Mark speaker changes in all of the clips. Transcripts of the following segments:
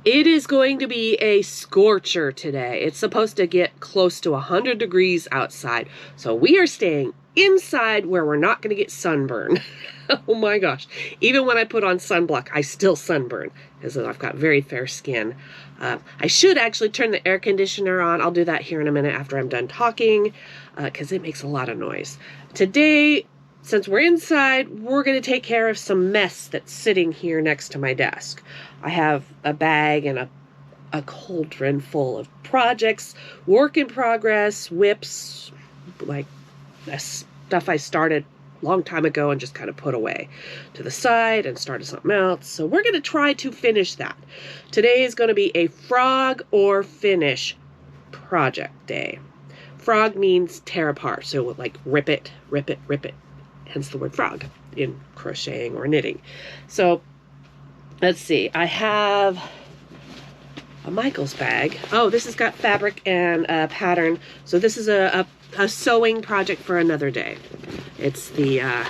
Speaker 1: It is going to be a scorcher today. It's supposed to get close to 100 degrees outside. So we are staying inside where we're not going to get sunburn. Oh my gosh. Even when I put on sunblock, I still sunburn because I've got very fair skin. I should actually turn the air conditioner on. I'll do that here in a minute after I'm done talking because it makes a lot of noise. Today, since we're inside, we're going to take care of some mess that's sitting here next to my desk. I have a bag and a cauldron full of projects, work in progress, whips, like stuff I started a long time ago and just kind of put away to the side and started something else. So we're going to try to finish that. Today is going to be a frog or finish project day. Frog means tear apart, so like rip it, rip it, rip it. Hence the word frog in crocheting or knitting. So let's see. I have a Michael's bag. Oh, this has got fabric and a pattern. So this is a sewing project for another day. It's the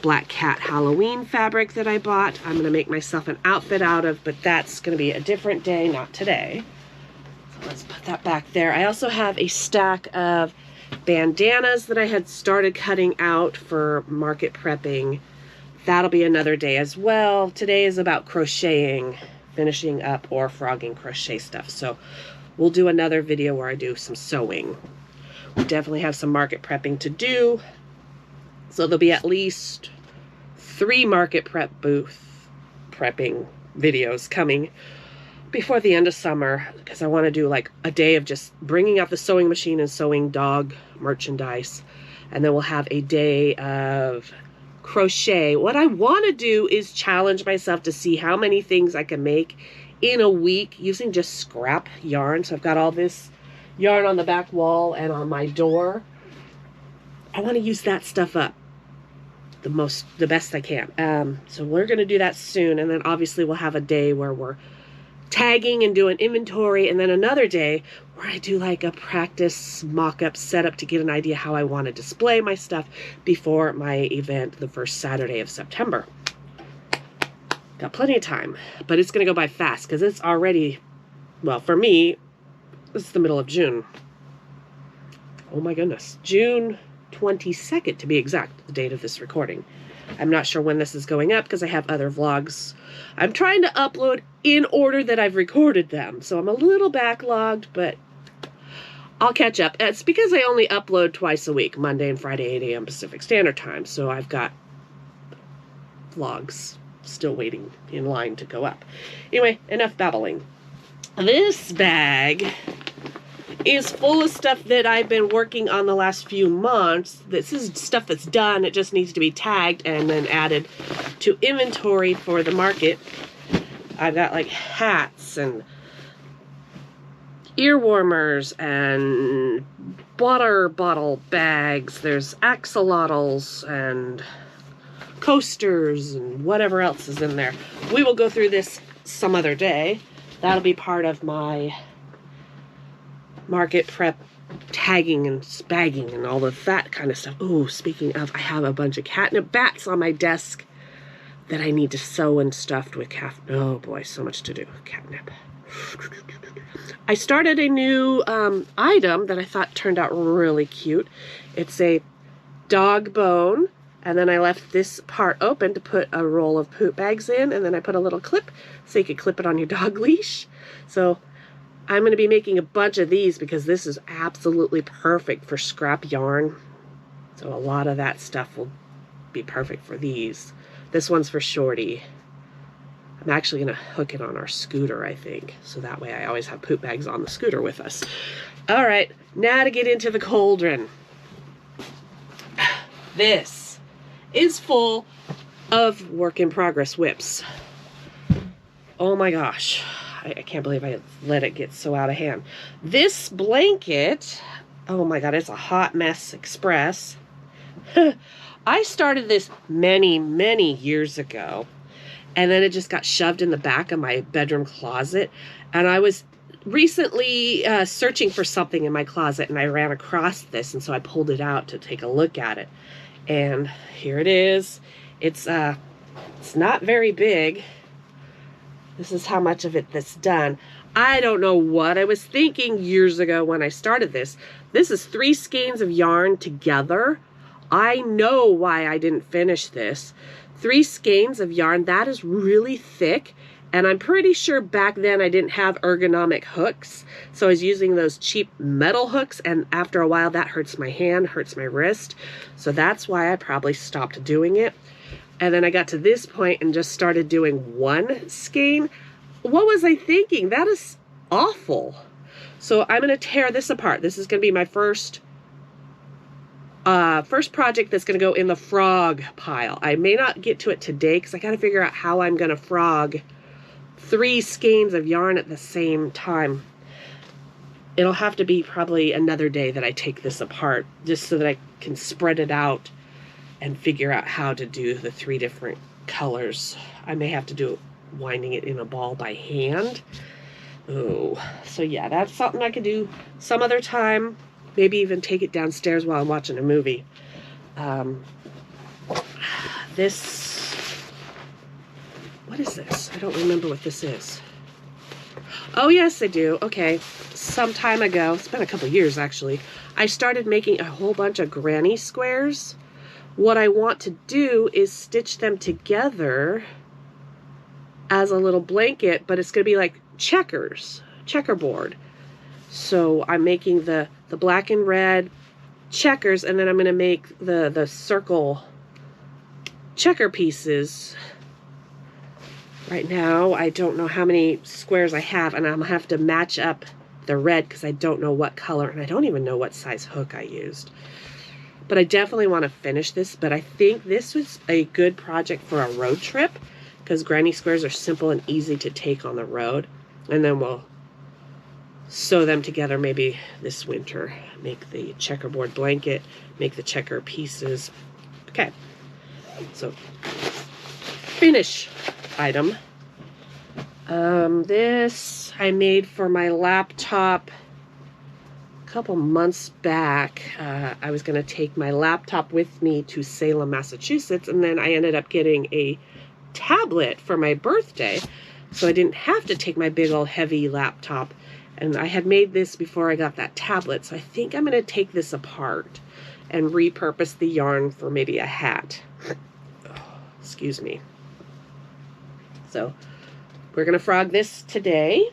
Speaker 1: Black Cat Halloween fabric that I bought. I'm going to make myself an outfit out of, but that's going to be a different day, not today. So let's put that back there. I also have a stack of bandanas that I had started cutting out for market prepping. That'll be another day as well. Today is about crocheting, finishing up or frogging crochet stuff. So we'll do another video where I do some sewing. We definitely have some market prepping to do. So there'll be at least 3 market prep booth prepping videos coming before the end of summer, because I want to do like a day of just bringing out the sewing machine and sewing dog merchandise. And then we'll have a day of crochet. What I want to do is challenge myself to see how many things I can make in a week using just scrap yarn. So I've got all this yarn on the back wall and on my door. I want to use that stuff up the best I can. So we're going to do that soon. And then obviously we'll have a day where we're tagging and doing inventory, and then another day where I do like a practice mock-up setup to get an idea how I want to display my stuff before my event the first Saturday of September. Got plenty of time, but it's going to go by fast because it's already, well, for me, it's the middle of June. Oh my goodness. June 22nd to be exact, the date of this recording. I'm not sure when this is going up because I have other vlogs I'm trying to upload in order that I've recorded them. So I'm a little backlogged, but I'll catch up. It's because I only upload twice a week, Monday and Friday, 8 a.m. Pacific Standard Time. So I've got vlogs still waiting in line to go up. Anyway, enough babbling. This bag is full of stuff that I've been working on the last few months. This is stuff that's done. It just needs to be tagged and then added to inventory for the market. I've got like hats and ear warmers and water bottle bags. There's axolotls and coasters and whatever else is in there. We will go through this some other day. That'll be part of my market prep tagging and bagging and all of that kind of stuff. Oh, speaking of, I have a bunch of catnip bats on my desk that I need to sew and stuffed with oh boy, so much to do. Catnip. I started a new item that I thought turned out really cute. It's a dog bone, and then I left this part open to put a roll of poop bags in, and then I put a little clip so you could clip it on your dog leash. So I'm going to be making a bunch of these because this is absolutely perfect for scrap yarn. So a lot of that stuff will be perfect for these. This one's for Shorty. I'm actually going to hook it on our scooter, I think. So that way I always have poop bags on the scooter with us. All right, now to get into the cauldron. This is full of work in progress whips. Oh my gosh. I can't believe I let it get so out of hand. This blanket, oh my God, it's a hot mess express. I started this many, many years ago, and then it just got shoved in the back of my bedroom closet. And I was recently searching for something in my closet, and I ran across this, and so I pulled it out to take a look at it. And here it is. It's not very big. This is how much of it that's done. I don't know what I was thinking years ago when I started this. This is 3 skeins of yarn together. I know why I didn't finish this. 3 skeins of yarn, that is really thick. And I'm pretty sure back then I didn't have ergonomic hooks. So I was using those cheap metal hooks, and after a while that hurts my hand, hurts my wrist. So that's why I probably stopped doing it. And then I got to this point and just started doing 1 skein. What was I thinking? That is awful. So I'm going to tear this apart. This is going to be my first project that's going to go in the frog pile. I may not get to it today because I got to figure out how I'm going to frog 3 skeins of yarn at the same time. It'll have to be probably another day that I take this apart, just so that I can spread it out and figure out how to do the 3 different colors. I may have to do winding it in a ball by hand. Oh, so yeah, that's something I could do some other time. Maybe even take it downstairs while I'm watching a movie. What is this? I don't remember what this is. Oh, yes, I do. Okay. Some time ago, it's been a couple years actually, I started making a whole bunch of granny squares. What I want to do is stitch them together as a little blanket, but it's going to be like checkerboard. So I'm making the black and red checkers, and then I'm going to make the circle checker pieces. Right now, I don't know how many squares I have, and I'm going to have to match up the red because I don't know what color, and I don't even know what size hook I used. But I definitely want to finish this, but I think this was a good project for a road trip because granny squares are simple and easy to take on the road. And then we'll sew them together maybe this winter. Make the checkerboard blanket, make the checker pieces. Okay, so finish item. This I made for my laptop a couple months back. I was going to take my laptop with me to Salem, Massachusetts, and then I ended up getting a tablet for my birthday, so I didn't have to take my big old heavy laptop. And I had made this before I got that tablet, so I think I'm going to take this apart and repurpose the yarn for maybe a hat. Oh, excuse me. So we're going to frog this today.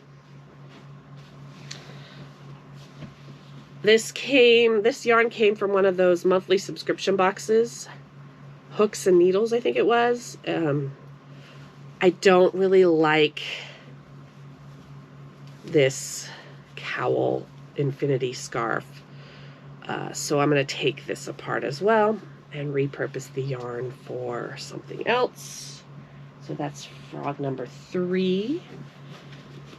Speaker 1: This yarn came from one of those monthly subscription boxes. Hooks and Needles, I think it was. I don't really like this cowl infinity scarf. So I'm going to take this apart as well and repurpose the yarn for something else. So that's frog number 3.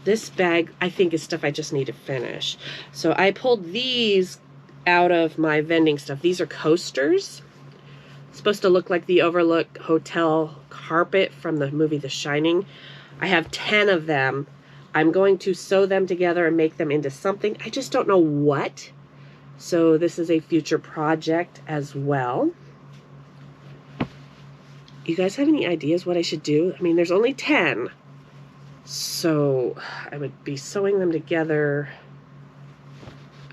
Speaker 1: This bag, I think, is stuff I just need to finish. So I pulled these out of my vending stuff. These are coasters. It's supposed to look like the Overlook Hotel carpet from the movie The Shining. I have 10 of them. I'm going to sew them together and make them into something. I just don't know what. So this is a future project as well. You guys have any ideas what I should do? I mean, there's only 10. So I would be sewing them together.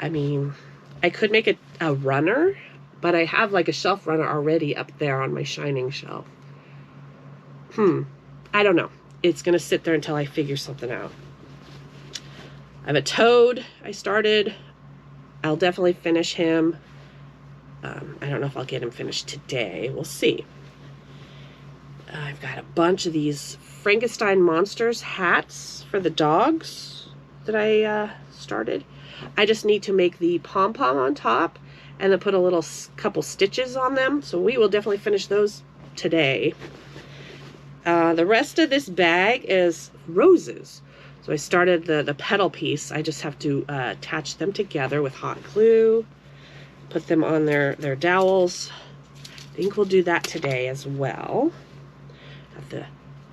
Speaker 1: I mean, I could make a runner, but I have like a shelf runner already up there on my Shining shelf. I don't know. It's going to sit there until I figure something out. I have a toad I started. I'll definitely finish him. I don't know if I'll get him finished today. We'll see. I've got a bunch of these Frankenstein Monsters hats for the dogs that I started. I just need to make the pom-pom on top and then put a little couple stitches on them. So we will definitely finish those today. The rest of this bag is roses. So I started the petal piece. I just have to attach them together with hot glue, put them on their dowels. I think we'll do that today as well. Have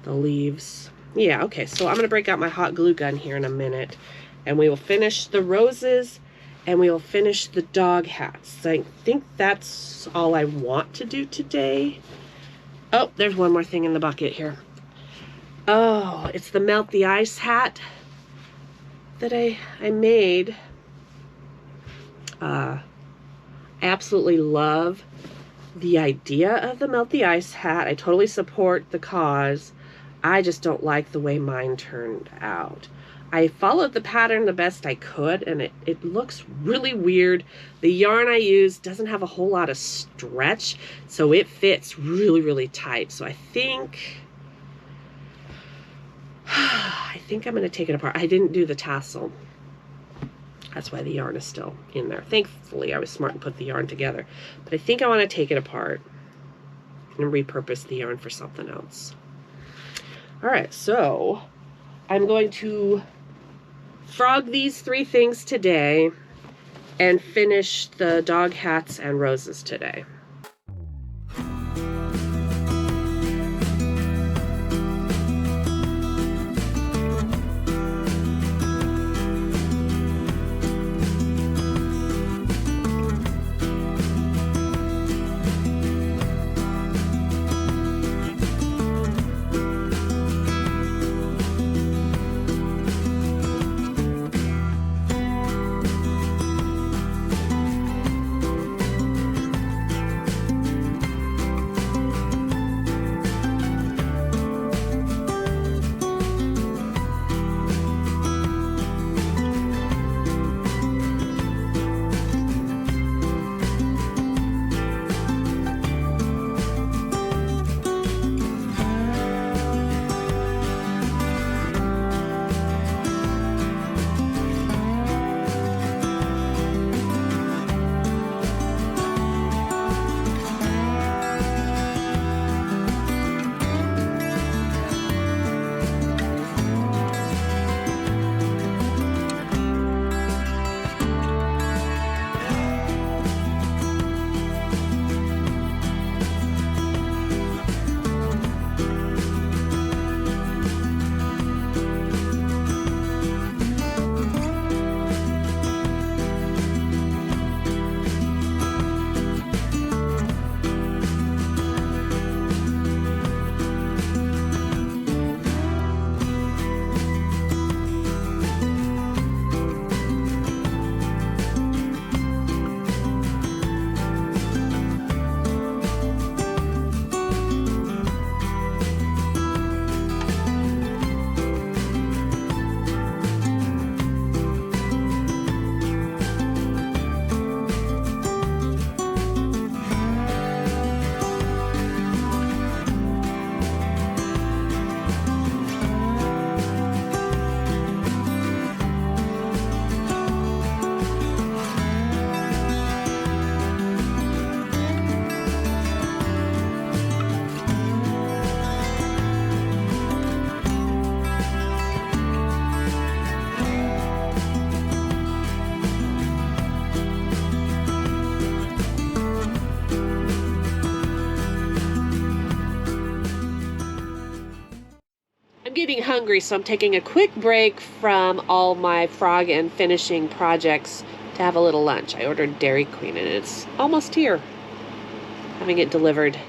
Speaker 1: the leaves. Yeah, okay, so I'm going to break out my hot glue gun here in a minute, and we will finish the roses, and we will finish the dog hats. So I think that's all I want to do today. Oh, there's one more thing in the bucket here. Oh, it's the Melt the Ice hat that I made. I absolutely love the idea of the Melt the Ice hat. I totally support the cause. I just don't like the way mine turned out. I followed the pattern the best I could, and it looks really weird. The yarn I used doesn't have a whole lot of stretch, so it fits really, really tight. So I think I'm going to take it apart. I didn't do the tassel. That's why the yarn is still in there. Thankfully, I was smart and put the yarn together. But I think I want to take it apart and repurpose the yarn for something else. All right, so I'm going to frog these 3 things today and finish the dog hats and roses today. I'm getting hungry, so I'm taking a quick break from all my frog and finishing projects to have a little lunch. I ordered Dairy Queen, and it's almost here. Having it delivered.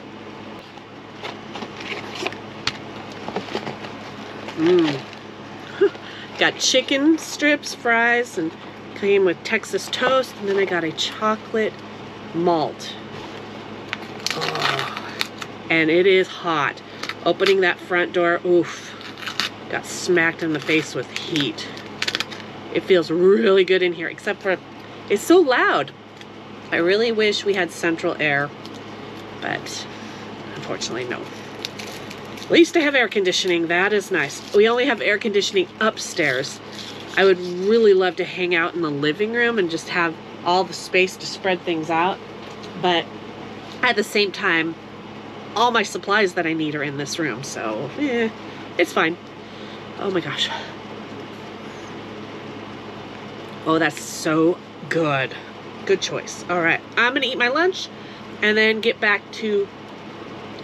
Speaker 1: Got chicken strips, fries, and came with Texas toast, and then I got a chocolate malt. Oh, and it is hot. Opening that front door, oof. Got smacked in the face with heat. It feels really good in here, except for it's so loud. I really wish we had central air, but unfortunately no. At least I have air conditioning. That is nice. We only have air conditioning upstairs. I would really love to hang out in the living room and just have all the space to spread things out, but at the same time, all my supplies that I need are in this room, so it's fine. Oh my gosh. Oh, that's so good. Good choice. All right, I'm gonna eat my lunch and then get back to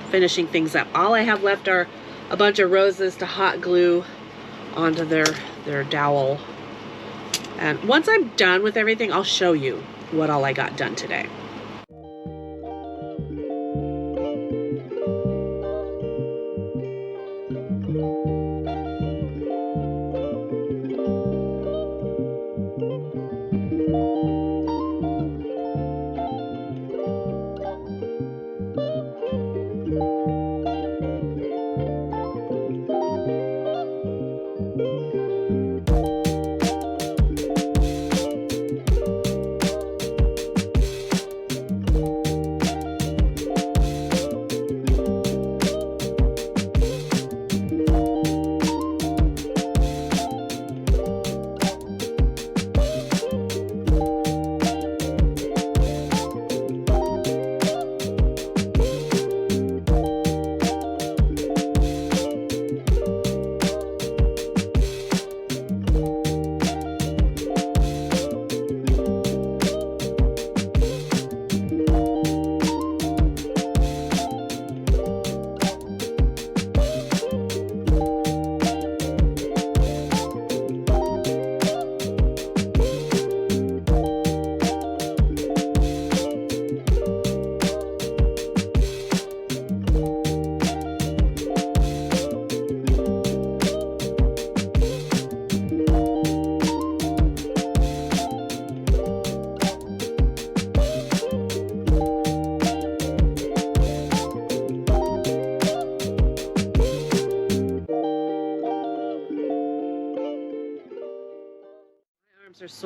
Speaker 1: finishing things up. All I have left are a bunch of roses to hot glue onto their dowel. And once I'm done with everything, I'll show you what all I got done today.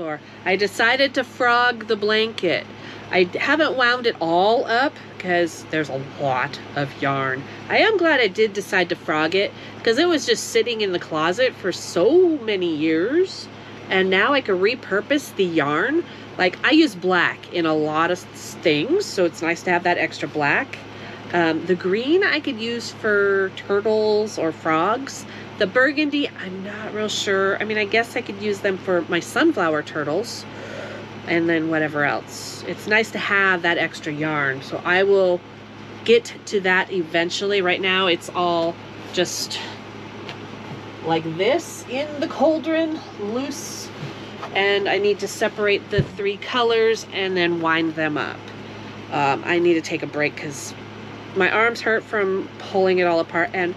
Speaker 1: sore. I decided to frog the blanket. I haven't wound it all up because there's a lot of yarn. I am glad I did decide to frog it because it was just sitting in the closet for so many years. And now I can repurpose the yarn. Like, I use black in a lot of things, so it's nice to have that extra black. The green I could use for turtles or frogs. The burgundy, I'm not real sure. I mean, I guess I could use them for my sunflower turtles and then whatever else. It's nice to have that extra yarn, so I will get to that eventually. Right now, it's all just like this in the cauldron, loose, and I need to separate the 3 colors and then wind them up. I need to take a break because my arms hurt from pulling it all apart, and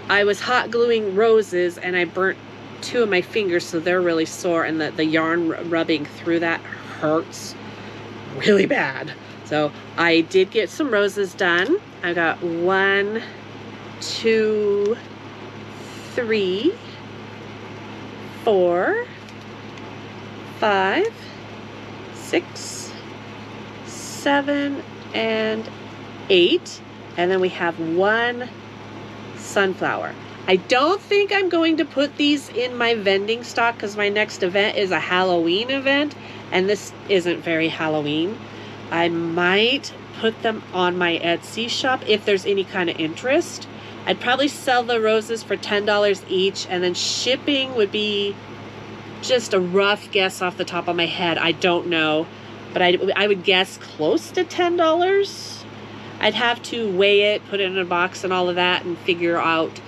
Speaker 1: I was hot gluing roses and I burnt 2 of my fingers, so they're really sore, and the yarn rubbing through that hurts really bad. So I did get some roses done. I got 1, 2, 3, 4, 5, 6, 7, and 8. And then we have 1 sunflower. I don't think I'm going to put these in my vending stock because my next event is a Halloween event, and this isn't very Halloween. I might put them on my Etsy shop if there's any kind of interest. I'd probably sell the roses for $10 each, and then shipping would be just a rough guess off the top of my head. I don't know, but I would guess close to $10. I'd have to weigh it, put it in a box and all of that, and figure out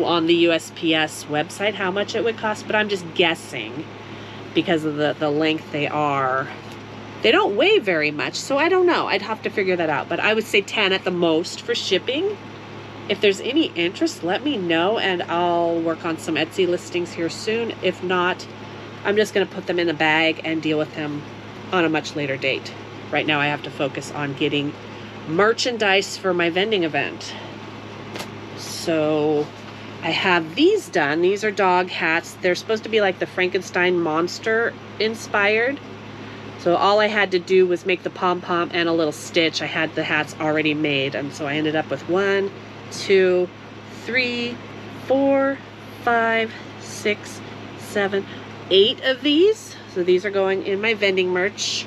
Speaker 1: on the USPS website how much it would cost, but I'm just guessing because of the length they are. They don't weigh very much, so I don't know. I'd have to figure that out, but I would say 10 at the most for shipping. If there's any interest, let me know, and I'll work on some Etsy listings here soon. If not, I'm just going to put them in a bag and deal with them on a much later date. Right now I have to focus on getting merchandise for my vending event. So I have these done. These are dog hats. They're supposed to be like the Frankenstein monster inspired. So all I had to do was make the pom-pom and a little stitch. I had the hats already made, and so I ended up with 1, 2, 3, 4, 5, 6, 7, 8 of these. So these are going in my vending merch.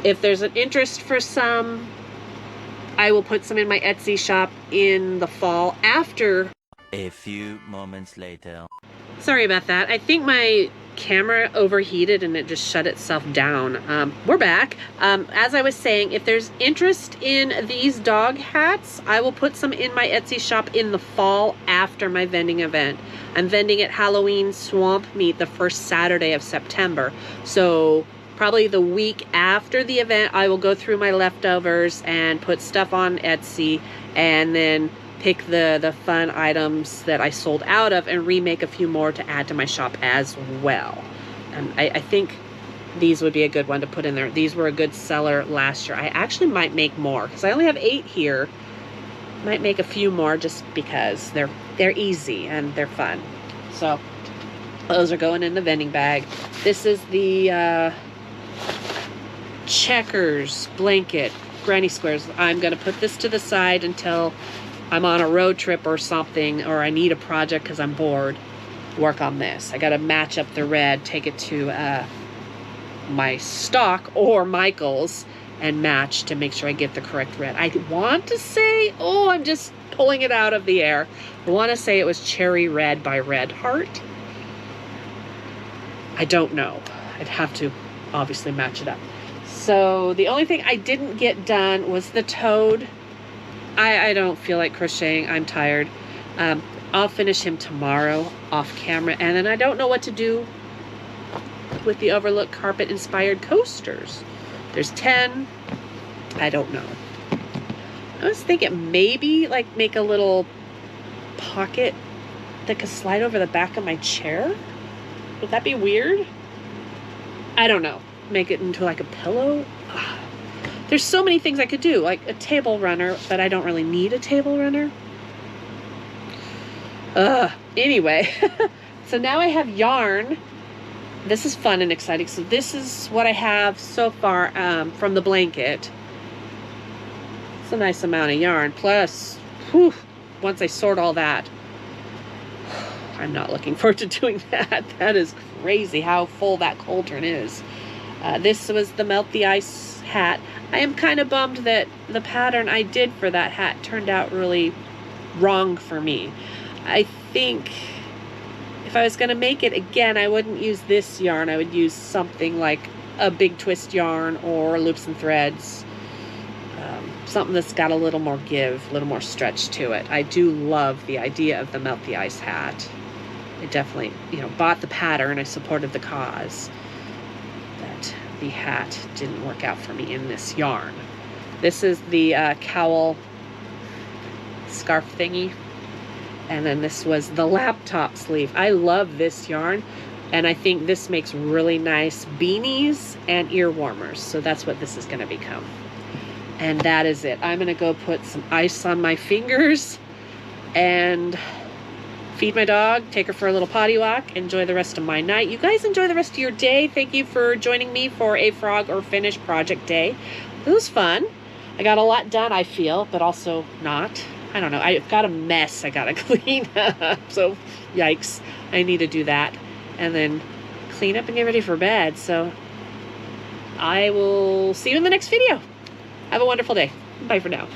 Speaker 1: If there's an interest for some, I will put some in my Etsy shop in the fall after.
Speaker 2: A few moments later.
Speaker 1: Sorry about that. I think my camera overheated and it just shut itself down. We're back. As I was saying, if there's interest in these dog hats, I will put some in my Etsy shop in the fall after my vending event. I'm vending at Halloween Swamp Meet the first Saturday of September. So probably the week after the event, I will go through my leftovers and put stuff on Etsy, and then pick the fun items that I sold out of and remake a few more to add to my shop as well. I think these would be a good one to put in there. These were a good seller last year. I actually might make more because I only have 8 here. Might make a few more just because they're easy and they're fun. So those are going in the vending bag. This is the checkers blanket, granny squares. I'm going to put this to the side until I'm on a road trip or something, or I need a project because I'm bored. Work on this. I got to match up the red, take it to my stock or Michael's and match to make sure I get the correct red. I want to say, oh, I'm just pulling it out of the air. I want to say it was Cherry Red by Red Heart. I don't know. I'd have to obviously match it up. So the only thing I didn't get done was the toad. I don't feel like crocheting. I'm tired. I'll finish him tomorrow off camera, and then I don't know what to do with the Overlook carpet inspired coasters. There's 10. I don't know. I was thinking maybe like make a little pocket that could slide over the back of my chair. Would that be weird? I don't know. Make it into like a pillow. There's so many things I could do, like a table runner, but I don't really need a table runner. Anyway, so now I have yarn this is fun and exciting. So this is what I have so far from the blanket. It's a nice amount of yarn. Plus, whew, once I sort all that, I'm not looking forward to doing that. That is crazy how full that cauldron is. This was the Melt the Ice hat. I am kind of bummed that the pattern I did for that hat turned out really wrong for me. I think if I was going to make it again, I wouldn't use this yarn. I would use something like a big twist yarn or loops and threads. Something that's got a little more give, a little more stretch to it. I do love the idea of the Melt the Ice hat. I definitely, bought the pattern. I supported the cause. But the hat didn't work out for me in this yarn. This is the cowl scarf thingy. And then this was the laptop sleeve. I love this yarn. And I think this makes really nice beanies and ear warmers. So that's what this is going to become. And that is it. I'm going to go put some ice on my fingers and feed my dog, take her for a little potty walk, enjoy the rest of my night. You guys enjoy the rest of your day. Thank you for joining me for a Frog or Finish project day. It was fun. I got a lot done, I feel, but also not. I don't know. I've got a mess I got to clean up. So, yikes. I need to do that. And then clean up and get ready for bed. So, I will see you in the next video. Have a wonderful day. Bye for now.